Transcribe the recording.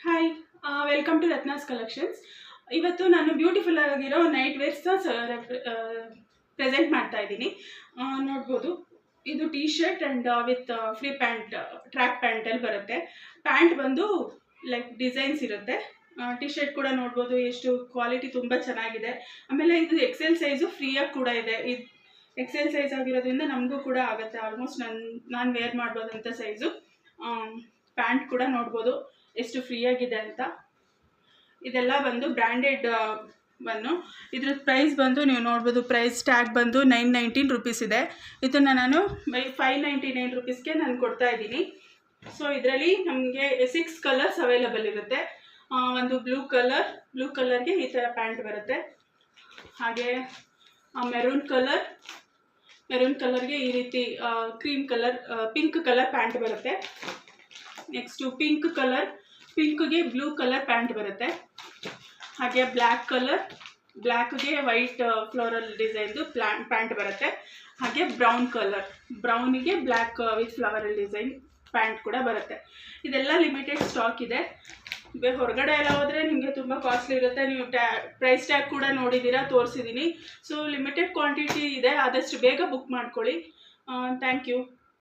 Hi, welcome to Ratna's collections. ಇವತ್ತು ನಾನು beautiful ಆಗಿರೋ ನೈಟ್ ವೇರ್ಸ್ನ ಪ್ರೆಸೆಂಟ್ ಮಾಡ್ತಾ ಇದ್ದೀನಿ. ನೋಡ್ಬೋದು, ಇದು T shirt and with free pant, track ಪ್ಯಾಂಟಲ್ಲಿ ಬರುತ್ತೆ. ಪ್ಯಾಂಟ್ ಬಂದು ಲೈಕ್ ಡಿಸೈನ್ಸ್ ಇರುತ್ತೆ. ಟಿ ಶರ್ಟ್ ಕೂಡ ನೋಡ್ಬೋದು, ಎಷ್ಟು ಕ್ವಾಲಿಟಿ ತುಂಬ ಚೆನ್ನಾಗಿದೆ. ಆಮೇಲೆ ಇದು ಎಕ್ಸೆಲ್ ಸೈಜು ಫ್ರೀಯಾಗಿ ಕೂಡ ಇದೆ. ಇದು ಎಕ್ಸೆಲ್ ಸೈಜ್ ಆಗಿರೋದ್ರಿಂದ ನಮಗೂ ಕೂಡ ಆಗುತ್ತೆ. ಆಲ್ಮೋಸ್ಟ್ ನಾನು ವೇರ್ ಮಾಡ್ಬೋದಂಥ ಸೈಜು. ಪ್ಯಾಂಟ್ ಕೂಡ ನೋಡ್ಬೋದು ಎಷ್ಟು ಫ್ರೀ ಆಗಿದೆ ಅಂತ. ಇದೆಲ್ಲ ಬಂದು ಬ್ರ್ಯಾಂಡೆಡ್ ಇದ್ರ ಪ್ರೈಸ್ ಬಂದು ನೀವು ನೋಡ್ಬೋದು. ಪ್ರೈಸ್ ಟ್ಯಾಗ್ ಬಂದು 919 ರುಪೀಸ್ ಇದೆ. ಇದನ್ನು ನಾನು 599 ರುಪೀಸ್ಗೆ ನಾನು ಕೊಡ್ತಾ ಇದ್ದೀನಿ. ಸೊ ಇದರಲ್ಲಿ ನಮಗೆ 6 ಕಲರ್ಸ್ ಅವೈಲಬಲ್ ಇರುತ್ತೆ. ಒಂದು ಬ್ಲೂ ಕಲರ್ಗೆ ಈ ಥರ ಪ್ಯಾಂಟ್ ಬರುತ್ತೆ. ಹಾಗೆ ಮೆರೂನ್ ಕಲರ್ಗೆ ಈ ರೀತಿ ಪಿಂಕ್ ಕಲರ್ ಪ್ಯಾಂಟ್ ಬರುತ್ತೆ. ನೆಕ್ಸ್ಟು ಪಿಂಕ್ಗೆ ಬ್ಲೂ ಕಲರ್ ಪ್ಯಾಂಟ್ ಬರುತ್ತೆ. ಹಾಗೆ ಬ್ಲ್ಯಾಕ್ಗೆ ವೈಟ್ ಫ್ಲೋರಲ್ ಡಿಸೈನ್ದು ಪ್ಯಾಂಟ್ ಬರುತ್ತೆ. ಹಾಗೆ ಬ್ರೌನಿಗೆ ಬ್ಲ್ಯಾಕ್ ವಿತ್ ಫ್ಲವರಲ್ ಡಿಸೈನ್ ಪ್ಯಾಂಟ್ ಕೂಡ ಬರುತ್ತೆ. ಇದೆಲ್ಲ ಲಿಮಿಟೆಡ್ ಸ್ಟಾಕ್ ಇದೆ. ಹೊರಗಡೆ ಎಲ್ಲ ಹೋದರೆ ನಿಮಗೆ ತುಂಬ ಕಾಸ್ಟ್ಲಿ ಇರುತ್ತೆ. ನೀವು ಪ್ರೈಸ್ ಟ್ಯಾಗ್ ಕೂಡ ನೋಡಿದ್ದೀರಾ, ತೋರಿಸಿದ್ದೀನಿ. ಸೊ ಲಿಮಿಟೆಡ್ ಕ್ವಾಂಟಿಟಿ ಇದೆ, ಆದಷ್ಟು ಬೇಗ ಬುಕ್ ಮಾಡ್ಕೊಳ್ಳಿ. Thank you.